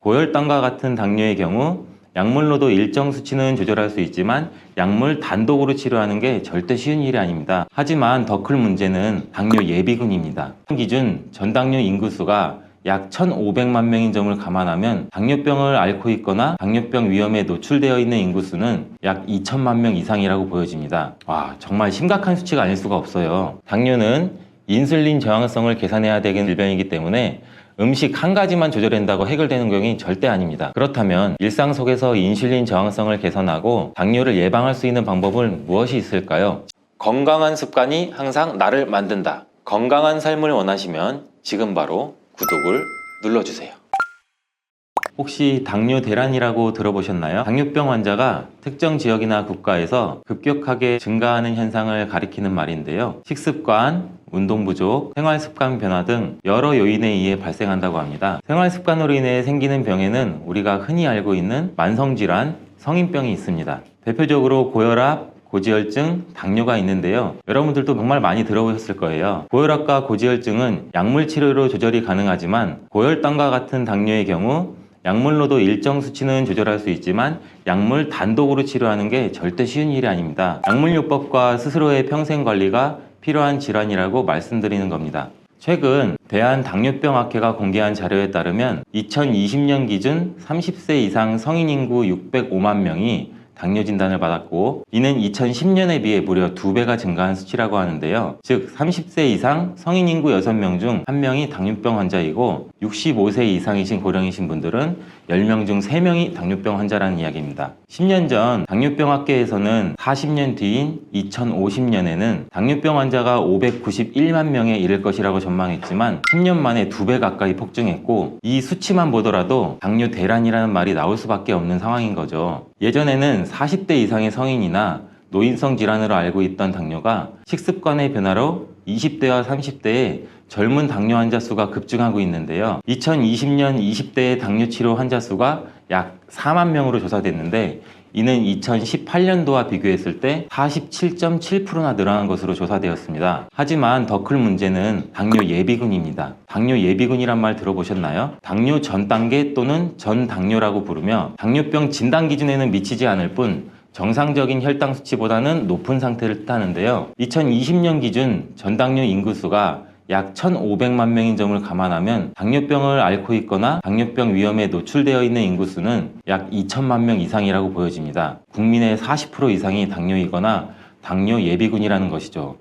고혈당과 같은 당뇨의 경우 약물로도 일정 수치는 조절할 수 있지만 약물 단독으로 치료하는 게 절대 쉬운 일이 아닙니다. 하지만 더 큰 문제는 당뇨 예비군입니다. 기준 전당뇨 인구수가 약 1,500만 명인 점을 감안하면 당뇨병을 앓고 있거나 당뇨병 위험에 노출되어 있는 인구수는 약 2천만 명 이상이라고 보여집니다. 와, 정말 심각한 수치가 아닐 수가 없어요. 당뇨는 인슐린 저항성을 계산해야 되는 질병이기 때문에 음식 한 가지만 조절한다고 해결되는 경우는 절대 아닙니다. 그렇다면 일상 속에서 인슐린 저항성을 개선하고 당뇨를 예방할 수 있는 방법은 무엇이 있을까요? 건강한 습관이 항상 나를 만든다. 건강한 삶을 원하시면 지금 바로 구독을 눌러주세요. 혹시 당뇨 대란이라고 들어보셨나요? 당뇨병 환자가 특정 지역이나 국가에서 급격하게 증가하는 현상을 가리키는 말인데요. 식습관, 운동 부족, 생활습관 변화 등 여러 요인에 의해 발생한다고 합니다. 생활습관으로 인해 생기는 병에는 우리가 흔히 알고 있는 만성질환, 성인병이 있습니다. 대표적으로 고혈압, 고지혈증, 당뇨가 있는데요. 여러분들도 정말 많이 들어보셨을 거예요. 고혈압과 고지혈증은 약물 치료로 조절이 가능하지만 고혈당과 같은 당뇨의 경우 약물로도 일정 수치는 조절할 수 있지만 약물 단독으로 치료하는 게 절대 쉬운 일이 아닙니다. 약물요법과 스스로의 평생관리가 필요한 질환이라고 말씀드리는 겁니다. 최근 대한당뇨병학회가 공개한 자료에 따르면 2020년 기준 30세 이상 성인 인구 605만 명이 당뇨 진단을 받았고, 이는 2010년에 비해 무려 2배가 증가한 수치라고 하는데요. 즉 30세 이상 성인 인구 6명 중 1명이 당뇨병 환자이고 65세 이상이신 고령이신 분들은 10명 중 3명이 당뇨병 환자라는 이야기입니다. 10년 전 당뇨병학회에서는 40년 뒤인 2050년에는 당뇨병 환자가 591만 명에 이를 것이라고 전망했지만 10년 만에 2배 가까이 폭증했고, 이 수치만 보더라도 당뇨 대란이라는 말이 나올 수밖에 없는 상황인 거죠. 예전에는 40대 이상의 성인이나 노인성 질환으로 알고 있던 당뇨가 식습관의 변화로 20대와 30대에 젊은 당뇨 환자 수가 급증하고 있는데요. 2020년 20대의 당뇨 치료 환자 수가 약 4만 명으로 조사됐는데, 이는 2018년도와 비교했을 때 47.7%나 늘어난 것으로 조사되었습니다. 하지만 더 큰 문제는 당뇨 예비군입니다. 당뇨 예비군이란 말 들어보셨나요? 당뇨 전 단계 또는 전 당뇨라고 부르며 당뇨병 진단 기준에는 미치지 않을 뿐 정상적인 혈당 수치보다는 높은 상태를 뜻하는데요. 2020년 기준 전당뇨 인구수가 약 1,500만 명인 점을 감안하면 당뇨병을 앓고 있거나 당뇨병 위험에 노출되어 있는 인구수는 약 2천만 명 이상이라고 보여집니다. 국민의 40% 이상이 당뇨이거나 당뇨 예비군이라는 것이죠.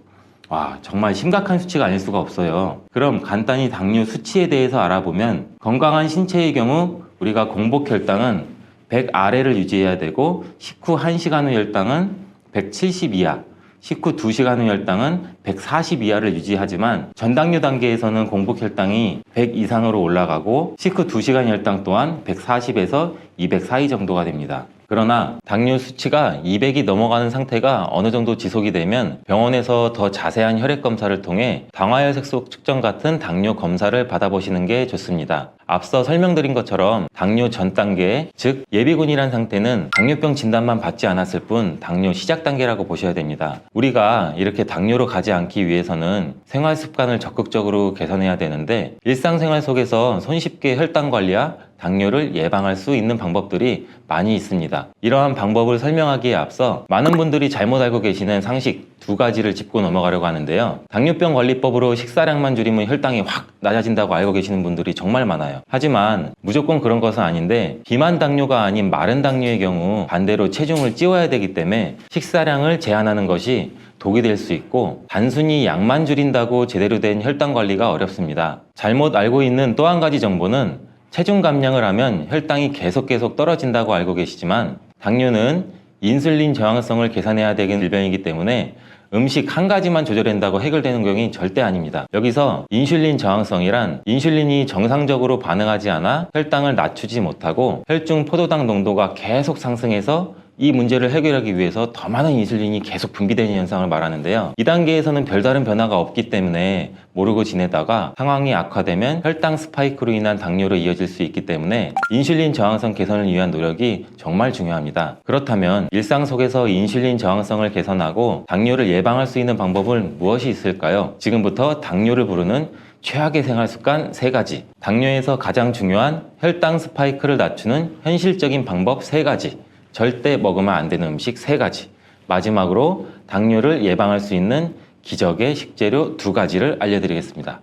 와, 정말 심각한 수치가 아닐 수가 없어요. 그럼 간단히 당뇨 수치에 대해서 알아보면, 건강한 신체의 경우 우리가 공복 혈당은 100 아래를 유지해야 되고, 식후 1시간 후 혈당은 170 이하, 식후 2시간 후 혈당은 140 이하를 유지하지만 전당뇨 단계에서는 공복 혈당이 100 이상으로 올라가고 식후 2시간 혈당 또한 140에서 200 사이 정도가 됩니다. 그러나 당뇨 수치가 200이 넘어가는 상태가 어느 정도 지속이 되면 병원에서 더 자세한 혈액 검사를 통해 당화혈 색소 측정 같은 당뇨 검사를 받아보시는 게 좋습니다. 앞서 설명드린 것처럼 당뇨 전 단계, 즉 예비군이란 상태는 당뇨병 진단만 받지 않았을 뿐 당뇨 시작 단계라고 보셔야 됩니다. 우리가 이렇게 당뇨로 가지 않기 위해서는 생활 습관을 적극적으로 개선해야 되는데, 일상생활 속에서 손쉽게 혈당 관리와 당뇨를 예방할 수 있는 방법들이 많이 있습니다. 이러한 방법을 설명하기에 앞서 많은 분들이 잘못 알고 계시는 상식 2가지를 짚고 넘어가려고 하는데요. 당뇨병 관리법으로 식사량만 줄이면 혈당이 확 낮아진다고 알고 계시는 분들이 정말 많아요. 하지만 무조건 그런 것은 아닌데, 비만 당뇨가 아닌 마른 당뇨의 경우 반대로 체중을 찌워야 되기 때문에 식사량을 제한하는 것이 독이 될 수 있고, 단순히 약만 줄인다고 제대로 된 혈당 관리가 어렵습니다. 잘못 알고 있는 또 한 가지 정보는 체중 감량을 하면 혈당이 계속 떨어진다고 알고 계시지만, 당뇨는 인슐린 저항성을 계산해야 되는 질병이기 때문에 음식 한 가지만 조절한다고 해결되는 경우는 절대 아닙니다. 여기서 인슐린 저항성이란 인슐린이 정상적으로 반응하지 않아 혈당을 낮추지 못하고 혈중 포도당 농도가 계속 상승해서 이 문제를 해결하기 위해서 더 많은 인슐린이 계속 분비되는 현상을 말하는데요. 이 단계에서는 별다른 변화가 없기 때문에 모르고 지내다가 상황이 악화되면 혈당 스파이크로 인한 당뇨로 이어질 수 있기 때문에 인슐린 저항성 개선을 위한 노력이 정말 중요합니다. 그렇다면 일상 속에서 인슐린 저항성을 개선하고 당뇨를 예방할 수 있는 방법은 무엇이 있을까요? 지금부터 당뇨를 부르는 최악의 생활습관 3가지, 당뇨에서 가장 중요한 혈당 스파이크를 낮추는 현실적인 방법 3가지, 절대 먹으면 안 되는 음식 3가지, 마지막으로 당뇨를 예방할 수 있는 기적의 식재료 2가지를 알려드리겠습니다.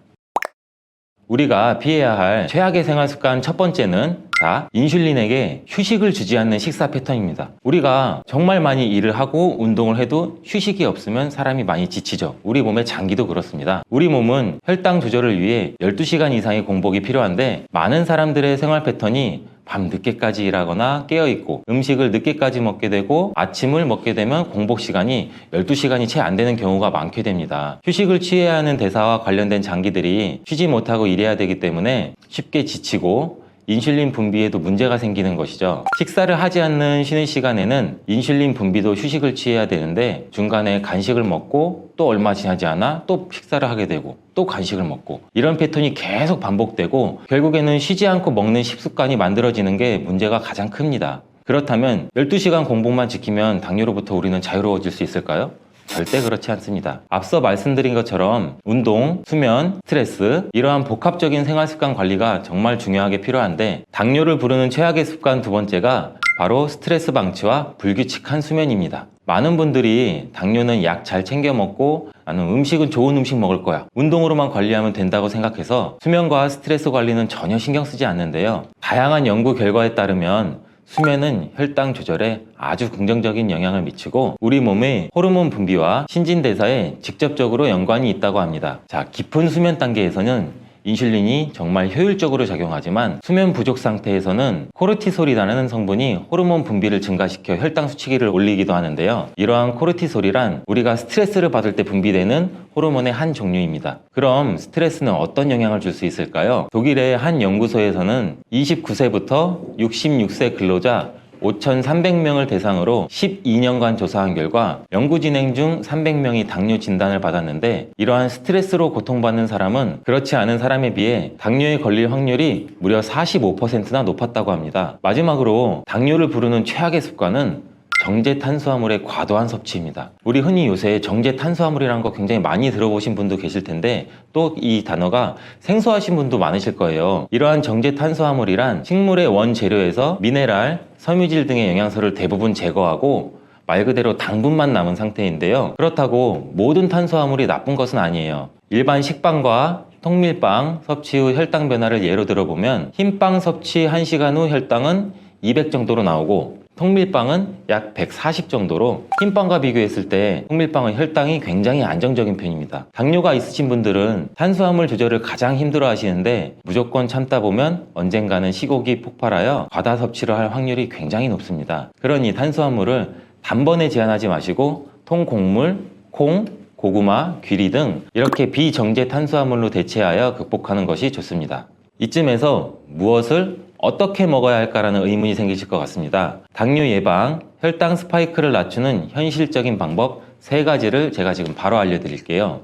우리가 피해야 할 최악의 생활습관 첫 번째는 인슐린에게 휴식을 주지 않는 식사 패턴입니다. 우리가 정말 많이 일을 하고 운동을 해도 휴식이 없으면 사람이 많이 지치죠. 우리 몸의 장기도 그렇습니다. 우리 몸은 혈당 조절을 위해 12시간 이상의 공복이 필요한데 많은 사람들의 생활 패턴이 밤 늦게까지 일하거나 깨어있고 음식을 늦게까지 먹게 되고 아침을 먹게 되면 공복 시간이 12시간이 채 안 되는 경우가 많게 됩니다. 휴식을 취해야 하는 대사와 관련된 장기들이 쉬지 못하고 일해야 되기 때문에 쉽게 지치고 인슐린 분비에도 문제가 생기는 것이죠. 식사를 하지 않는 쉬는 시간에는 인슐린 분비도 휴식을 취해야 되는데 중간에 간식을 먹고 또 얼마 지나지 않아 또 식사를 하게 되고 또 간식을 먹고 이런 패턴이 계속 반복되고 결국에는 쉬지 않고 먹는 식습관이 만들어지는 게 문제가 가장 큽니다. 그렇다면 12시간 공복만 지키면 당뇨로부터 우리는 자유로워질 수 있을까요? 절대 그렇지 않습니다. 앞서 말씀드린 것처럼 운동, 수면, 스트레스 이러한 복합적인 생활습관 관리가 정말 중요하게 필요한데 당뇨를 부르는 최악의 습관 2번째가 바로 스트레스 방치와 불규칙한 수면입니다. 많은 분들이 당뇨는 약 잘 챙겨 먹고 나는 음식은 좋은 음식 먹을 거야, 운동으로만 관리하면 된다고 생각해서 수면과 스트레스 관리는 전혀 신경 쓰지 않는데요. 다양한 연구 결과에 따르면 수면은 혈당 조절에 아주 긍정적인 영향을 미치고 우리 몸의 호르몬 분비와 신진대사에 직접적으로 연관이 있다고 합니다. 깊은 수면 단계에서는 인슐린이 정말 효율적으로 작용하지만 수면 부족 상태에서는 코르티솔이라는 성분이 호르몬 분비를 증가시켜 혈당 수치기를 올리기도 하는데요. 이러한 코르티솔이란 우리가 스트레스를 받을 때 분비되는 호르몬의 한 종류입니다. 그럼 스트레스는 어떤 영향을 줄 수 있을까요? 독일의 한 연구소에서는 29세부터 66세 근로자 5,300명을 대상으로 12년간 조사한 결과 연구 진행 중 300명이 당뇨 진단을 받았는데 이러한 스트레스로 고통받는 사람은 그렇지 않은 사람에 비해 당뇨에 걸릴 확률이 무려 45%나 높았다고 합니다. 마지막으로 당뇨를 부르는 최악의 습관은 정제 탄수화물의 과도한 섭취입니다. 우리 흔히 요새 정제 탄수화물이라는 거 굉장히 많이 들어보신 분도 계실 텐데 또 이 단어가 생소하신 분도 많으실 거예요. 이러한 정제 탄수화물이란 식물의 원재료에서 미네랄, 섬유질 등의 영양소를 대부분 제거하고 말 그대로 당분만 남은 상태인데요. 그렇다고 모든 탄수화물이 나쁜 것은 아니에요. 일반 식빵과 통밀빵 섭취 후 혈당 변화를 예로 들어보면 흰빵 섭취 1시간 후 혈당은 200 정도로 나오고 통밀빵은 약 140 정도로 흰빵과 비교했을 때 통밀빵은 혈당이 굉장히 안정적인 편입니다. 당뇨가 있으신 분들은 탄수화물 조절을 가장 힘들어 하시는데 무조건 참다 보면 언젠가는 시국이 폭발하여 과다 섭취를 할 확률이 굉장히 높습니다. 그러니 탄수화물을 단번에 제한하지 마시고 통곡물, 콩, 고구마, 귀리 등 이렇게 비정제 탄수화물로 대체하여 극복하는 것이 좋습니다. 이쯤에서 무엇을 어떻게 먹어야 할까라는 의문이 생기실 것 같습니다. 당뇨 예방, 혈당 스파이크를 낮추는 현실적인 방법 3가지를 제가 지금 바로 알려드릴게요.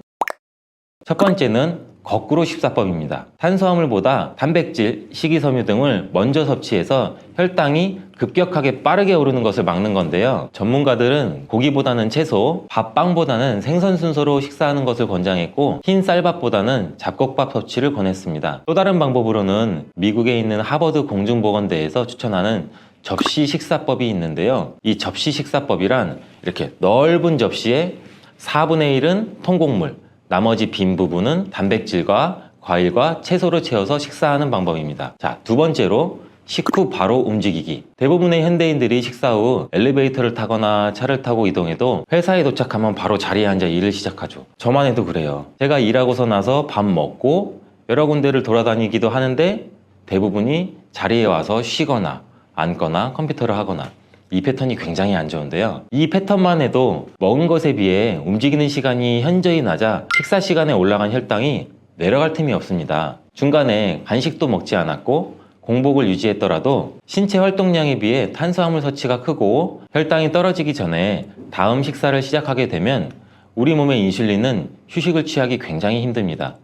첫 번째는 거꾸로 식사법입니다. 탄수화물보다 단백질, 식이섬유 등을 먼저 섭취해서 혈당이 급격하게 빠르게 오르는 것을 막는 건데요. 전문가들은 고기보다는 채소, 밥빵보다는 생선 순서로 식사하는 것을 권장했고 흰 쌀밥보다는 잡곡밥 섭취를 권했습니다. 또 다른 방법으로는 미국에 있는 하버드 공중보건대에서 추천하는 접시 식사법이 있는데요. 이 접시 식사법이란 이렇게 넓은 접시에 4분의 1은 통곡물, 나머지 빈 부분은 단백질과 과일과 채소로 채워서 식사하는 방법입니다. 두 번째로 식후 바로 움직이기. 대부분의 현대인들이 식사 후 엘리베이터를 타거나 차를 타고 이동해도 회사에 도착하면 바로 자리에 앉아 일을 시작하죠. 저만 해도 그래요. 제가 일하고서 나서 밥 먹고 여러 군데를 돌아다니기도 하는데 대부분이 자리에 와서 쉬거나 앉거나 컴퓨터를 하거나 이 패턴이 굉장히 안 좋은데요. 이 패턴만 해도 먹은 것에 비해 움직이는 시간이 현저히 낮아 식사 시간에 올라간 혈당이 내려갈 틈이 없습니다. 중간에 간식도 먹지 않았고 공복을 유지했더라도 신체 활동량에 비해 탄수화물 섭취가 크고 혈당이 떨어지기 전에 다음 식사를 시작하게 되면 우리 몸의 인슐린은 휴식을 취하기 굉장히 힘듭니다.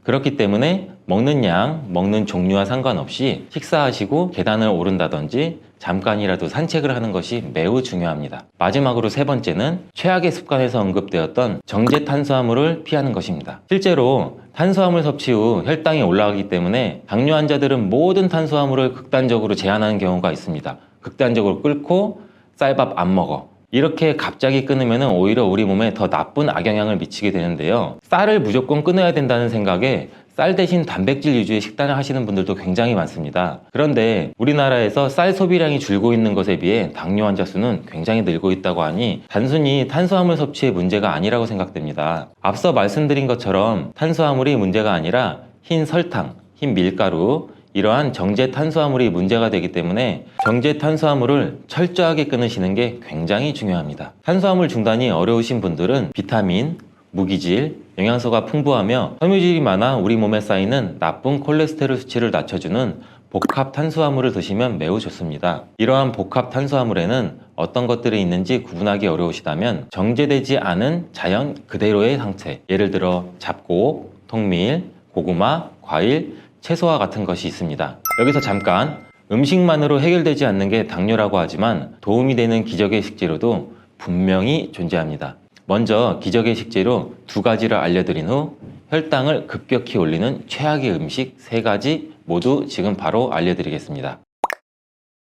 그렇기 때문에 먹는 양, 먹는 종류와 상관없이 식사하시고 계단을 오른다든지 잠깐이라도 산책을 하는 것이 매우 중요합니다. 마지막으로 세 번째는 최악의 습관에서 언급되었던 정제 탄수화물을 피하는 것입니다. 실제로 탄수화물 섭취 후 혈당이 올라가기 때문에 당뇨 환자들은 모든 탄수화물을 극단적으로 제한하는 경우가 있습니다. 극단적으로 끊고 쌀밥 안 먹어. 이렇게 갑자기 끊으면 오히려 우리 몸에 더 나쁜 악영향을 미치게 되는데요. 쌀을 무조건 끊어야 된다는 생각에 쌀 대신 단백질 위주의 식단을 하시는 분들도 굉장히 많습니다. 그런데 우리나라에서 쌀 소비량이 줄고 있는 것에 비해 당뇨 환자 수는 굉장히 늘고 있다고 하니 단순히 탄수화물 섭취의 문제가 아니라고 생각됩니다. 앞서 말씀드린 것처럼 탄수화물이 문제가 아니라 흰 설탕, 흰 밀가루, 이러한 정제 탄수화물이 문제가 되기 때문에 정제 탄수화물을 철저하게 끊으시는 게 굉장히 중요합니다. 탄수화물 중단이 어려우신 분들은 비타민, 무기질, 영양소가 풍부하며 섬유질이 많아 우리 몸에 쌓이는 나쁜 콜레스테롤 수치를 낮춰주는 복합 탄수화물을 드시면 매우 좋습니다. 이러한 복합 탄수화물에는 어떤 것들이 있는지 구분하기 어려우시다면 정제되지 않은 자연 그대로의 상태, 예를 들어 잡곡, 통밀, 고구마, 과일, 채소와 같은 것이 있습니다. 여기서 잠깐, 음식만으로 해결되지 않는 게 당뇨라고 하지만 도움이 되는 기적의 식재료도 분명히 존재합니다. 먼저 기적의 식재료 두 가지를 알려드린 후 혈당을 급격히 올리는 최악의 음식 세 가지 모두 지금 바로 알려드리겠습니다.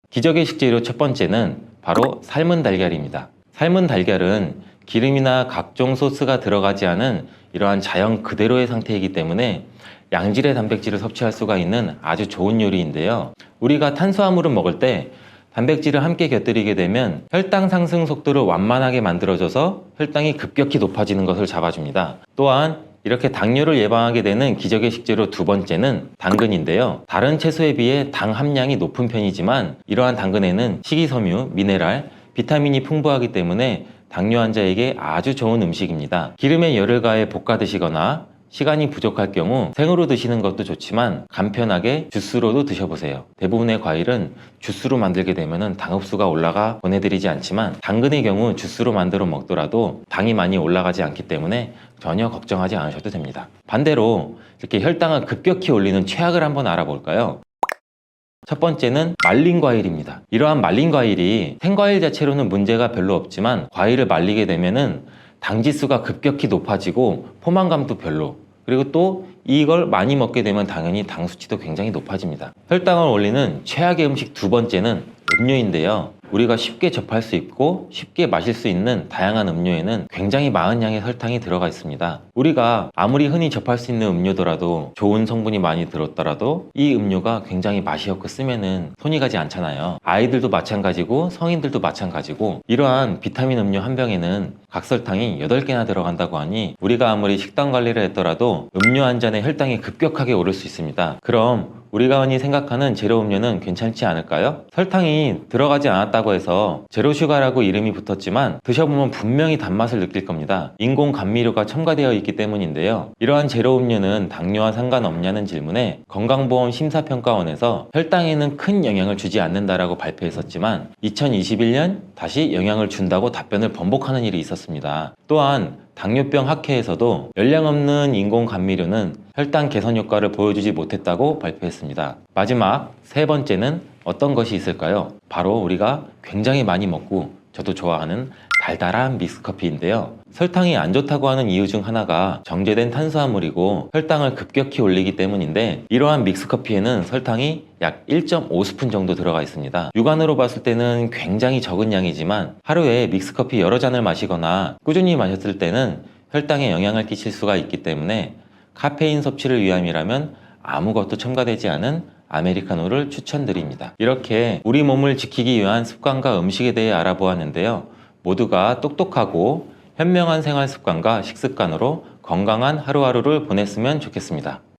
기적의 식재료 첫 번째는 바로 삶은 달걀입니다. 삶은 달걀은 기름이나 각종 소스가 들어가지 않은 이러한 자연 그대로의 상태이기 때문에 양질의 단백질을 섭취할 수가 있는 아주 좋은 요리인데요. 우리가 탄수화물을 먹을 때 단백질을 함께 곁들이게 되면 혈당 상승 속도를 완만하게 만들어줘서 혈당이 급격히 높아지는 것을 잡아줍니다. 또한 이렇게 당뇨를 예방하게 되는 기적의 식재료 두 번째는 당근인데요. 다른 채소에 비해 당 함량이 높은 편이지만 이러한 당근에는 식이섬유, 미네랄, 비타민이 풍부하기 때문에 당뇨 환자에게 아주 좋은 음식입니다. 기름에 열을 가해 볶아 드시거나 시간이 부족할 경우 생으로 드시는 것도 좋지만 간편하게 주스로도 드셔보세요. 대부분의 과일은 주스로 만들게 되면 당흡수가 올라가 보내드리지 않지만 당근의 경우 주스로 만들어 먹더라도 당이 많이 올라가지 않기 때문에 전혀 걱정하지 않으셔도 됩니다. 반대로 이렇게 혈당을 급격히 올리는 최악을 한번 알아볼까요? 첫 번째는 말린 과일입니다. 이러한 말린 과일이 생과일 자체로는 문제가 별로 없지만 과일을 말리게 되면은 당지수가 급격히 높아지고 포만감도 별로, 그리고 또 이걸 많이 먹게 되면 당연히 당 수치도 굉장히 높아집니다. 혈당을 올리는 최악의 음식 두 번째는 음료인데요. 우리가 쉽게 접할 수 있고 쉽게 마실 수 있는 다양한 음료에는 굉장히 많은 양의 설탕이 들어가 있습니다. 우리가 아무리 흔히 접할 수 있는 음료더라도 좋은 성분이 많이 들었더라도 이 음료가 굉장히 맛이 없고 쓰면은 손이 가지 않잖아요. 아이들도 마찬가지고 성인들도 마찬가지고 이러한 비타민 음료 한 병에는 각설탕이 8개나 들어간다고 하니 우리가 아무리 식단 관리를 했더라도 음료 한 잔에 혈당이 급격하게 오를 수 있습니다. 그럼 우리가 흔히 생각하는 제로 음료는 괜찮지 않을까요? 설탕이 들어가지 않았다고 해서 제로슈가라고 이름이 붙었지만 드셔보면 분명히 단맛을 느낄 겁니다. 인공 감미료가 첨가되어 있기 때문인데요. 이러한 제로 음료는 당뇨와 상관없냐는 질문에 건강보험 심사평가원에서 혈당에는 큰 영향을 주지 않는다라고 발표했었지만 2021년 다시 영향을 준다고 답변을 번복하는 일이 있었습니다. 또한 당뇨병 학회에서도 열량 없는 인공 감미료는 혈당 개선 효과를 보여주지 못했다고 발표했습니다. 마지막 세 번째는 어떤 것이 있을까요? 바로 우리가 굉장히 많이 먹고 저도 좋아하는 달달한 믹스커피인데요. 설탕이 안 좋다고 하는 이유 중 하나가 정제된 탄수화물이고 혈당을 급격히 올리기 때문인데 이러한 믹스커피에는 설탕이 약 1.5스푼 정도 들어가 있습니다. 육안으로 봤을 때는 굉장히 적은 양이지만 하루에 믹스커피 여러 잔을 마시거나 꾸준히 마셨을 때는 혈당에 영향을 끼칠 수가 있기 때문에 카페인 섭취를 위함이라면 아무것도 첨가되지 않은 아메리카노를 추천드립니다. 이렇게 우리 몸을 지키기 위한 습관과 음식에 대해 알아보았는데요. 모두가 똑똑하고 현명한 생활 습관과 식습관으로 건강한 하루하루를 보냈으면 좋겠습니다.